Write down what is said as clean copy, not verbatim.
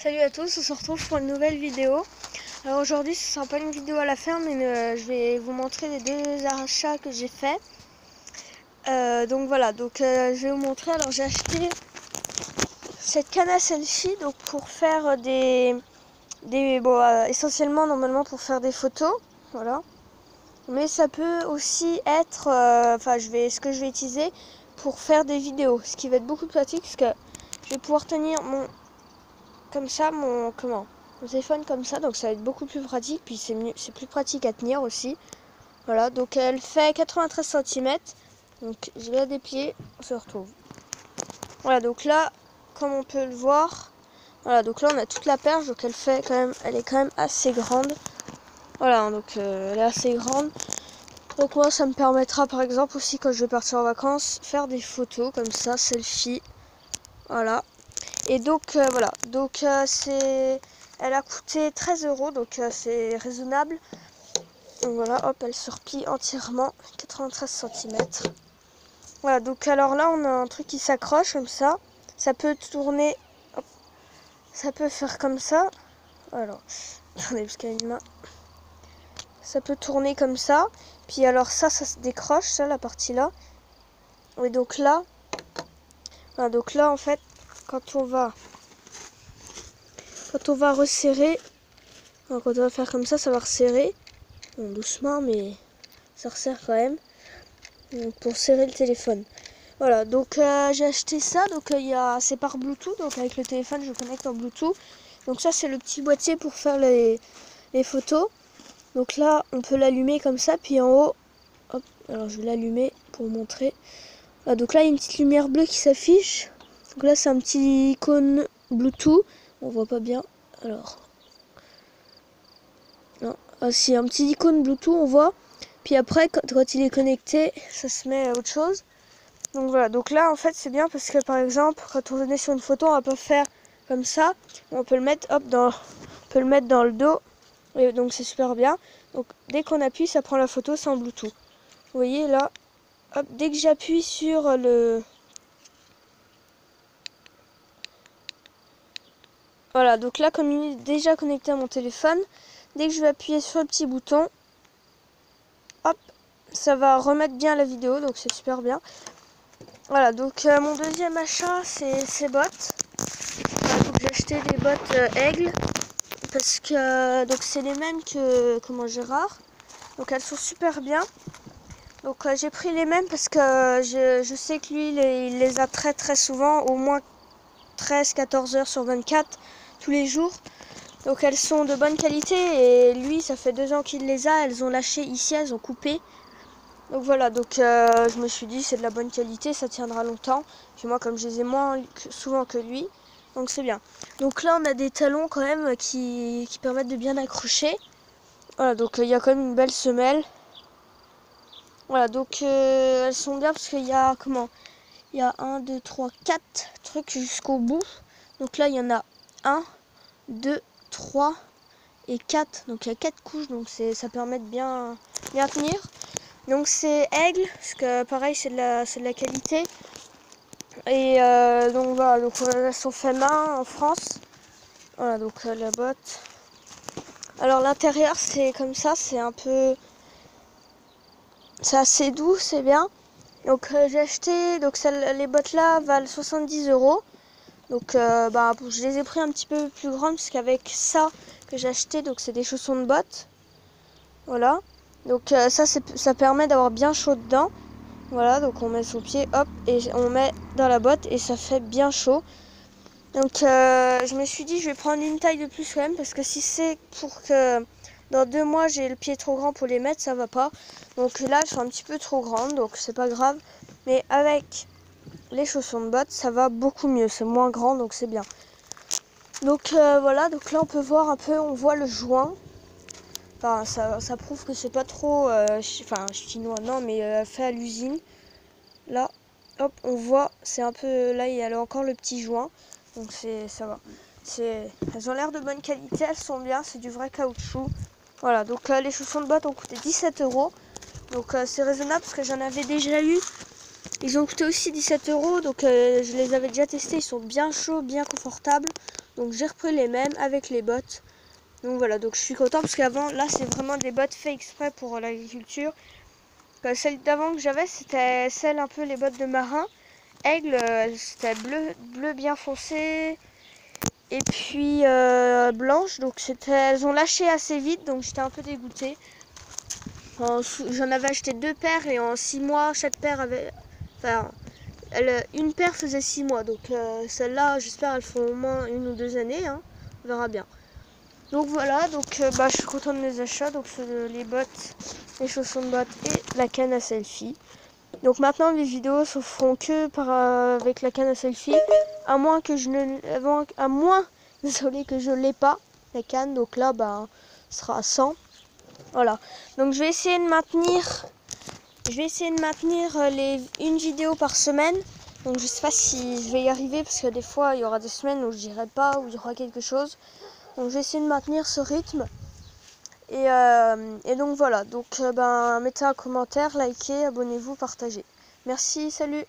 Salut à tous, on se retrouve pour une nouvelle vidéo. Alors aujourd'hui ce sera pas une vidéo à la ferme, mais je vais vous montrer les deux achats que j'ai fait. Donc voilà, je vais vous montrer. Alors j'ai acheté cette canne à selfie donc pour faire essentiellement normalement pour faire des photos, voilà. Mais ça peut aussi être, ce que je vais utiliser pour faire des vidéos, ce qui va être beaucoup plus pratique parce que je vais pouvoir tenir mon téléphone comme ça, donc ça va être beaucoup plus pratique, puis c'est plus pratique à tenir aussi. Voilà, donc elle fait 93 cm, donc je vais la déplier, on se retrouve. Voilà, donc là, comme on peut le voir, voilà, donc là on a toute la perche, donc elle est quand même assez grande. Voilà, donc elle est assez grande. Donc moi ça me permettra par exemple aussi quand je vais partir en vacances, faire des photos comme ça, selfie. Voilà. Et donc voilà, donc elle a coûté 13 €, donc c'est raisonnable. Donc voilà, hop, elle se replie entièrement, 93 cm. Voilà, donc alors là on a un truc qui s'accroche comme ça. Ça peut tourner, hop, ça peut faire comme ça. Alors, attendez, parce qu'il y a une main. Ça peut tourner comme ça. Puis alors ça se décroche, ça, la partie là. Et donc là, voilà, donc là en fait, quand on va resserrer, alors quand on va faire comme ça va resserrer. Bon, doucement, mais ça resserre quand même. Donc, pour serrer le téléphone. Voilà, donc j'ai acheté ça. Donc c'est par Bluetooth. Donc avec le téléphone, je connecte en Bluetooth. Donc ça, c'est le petit boîtier pour faire les photos. Donc là, on peut l'allumer comme ça. Puis en haut, hop, alors je vais l'allumer pour vous montrer. Voilà, donc là, il y a une petite lumière bleue qui s'affiche. Donc là, c'est un petit icône Bluetooth. On voit pas bien. Alors, non. Ah, si, un petit icône Bluetooth, on voit. Puis après, quand il est connecté, ça se met à autre chose. Donc voilà, donc là en fait c'est bien parce que par exemple, quand on est sur une photo, on va pas faire comme ça. On peut le mettre dans le dos. Et donc c'est super bien. Donc dès qu'on appuie, ça prend la photo sans Bluetooth. Vous voyez là, hop, dès que j'appuie sur le... Voilà, donc là comme il est déjà connecté à mon téléphone, dès que je vais appuyer sur le petit bouton, hop, ça va remettre bien la vidéo, donc c'est super bien. Voilà, donc mon deuxième achat, c'est ces bottes. Voilà, donc j'ai acheté des bottes Aigle, parce que donc c'est les mêmes que Gérard. Donc elles sont super bien. Donc j'ai pris les mêmes parce que je sais que lui, il les a très très souvent, au moins 13-14 heures sur 24, tous les jours. Donc elles sont de bonne qualité et lui, ça fait 2 ans qu'il les a. Elles ont lâché ici, elles ont coupé. Donc voilà, donc je me suis dit c'est de la bonne qualité, ça tiendra longtemps. Puis moi comme je les ai moins souvent que lui, donc c'est bien. Donc là on a des talons quand même qui permettent de bien accrocher. Voilà, donc il y a quand même une belle semelle. Voilà, donc elles sont bien parce qu'il y a il y a 1, 2, 3, 4 trucs jusqu'au bout. Donc là il y en a 1, 2, 3 et 4. Donc il y a 4 couches, donc ça permet de bien tenir. Donc c'est Aigle, parce que pareil c'est de la qualité. Et donc voilà, donc elles sont faites main en France. Voilà, donc la botte. Alors l'intérieur c'est comme ça, c'est assez doux, c'est bien. Donc j'ai acheté, donc les bottes là valent 70 €. Donc je les ai pris un petit peu plus grandes parce qu'avec ça que j'ai acheté, donc c'est des chaussons de bottes. Voilà. Donc ça permet d'avoir bien chaud dedans. Voilà, donc on met son pied, hop, et on met dans la botte et ça fait bien chaud. Donc je me suis dit je vais prendre une taille de plus quand même parce que si c'est pour que dans 2 mois j'ai le pied trop grand pour les mettre, ça va pas. Donc là elles sont un petit peu trop grandes, donc c'est pas grave. Mais avec les chaussons de botte, ça va beaucoup mieux, c'est moins grand, donc c'est bien. Donc voilà, donc là on peut voir un peu, on voit le joint. Enfin, ça prouve que c'est pas trop, chinois, non, mais fait à l'usine. Là, hop, on voit, c'est un peu, là il y a encore le petit joint, donc ça va. Elles ont l'air de bonne qualité, elles sont bien, c'est du vrai caoutchouc. Voilà, donc les chaussons de botte ont coûté 17 €. Donc c'est raisonnable parce que j'en avais déjà eu. Ils ont coûté aussi 17 €, donc je les avais déjà testés, ils sont bien chauds, bien confortables. Donc j'ai repris les mêmes avec les bottes. Donc voilà, donc je suis content parce qu'avant, là c'est vraiment des bottes faites exprès pour l'agriculture. Celle d'avant que j'avais, c'était celle un peu les bottes de marin. Aigle, c'était bleu bien foncé. Et puis blanche, donc elles ont lâché assez vite, donc j'étais un peu dégoûtée. J'en avais acheté 2 paires et en 6 mois, chaque paire avait... Enfin, une paire faisait 6 mois, donc celle-là, j'espère elles font au moins 1 ou 2 années, hein. On verra bien. Donc voilà, donc je suis contente de mes achats, donc les bottes, les chaussons de bottes et la canne à selfie. Donc maintenant mes vidéos se feront que avec la canne à selfie, à moins que je désolé, que je l'ai pas la canne, donc là ce sera à 100. Voilà. Donc je vais essayer de maintenir une vidéo par semaine. Donc je sais pas si je vais y arriver parce que des fois il y aura des semaines où je dirai pas, où il y aura quelque chose. Donc je vais essayer de maintenir ce rythme. Et donc voilà, donc mettez un commentaire, likez, abonnez-vous, partagez. Merci, salut!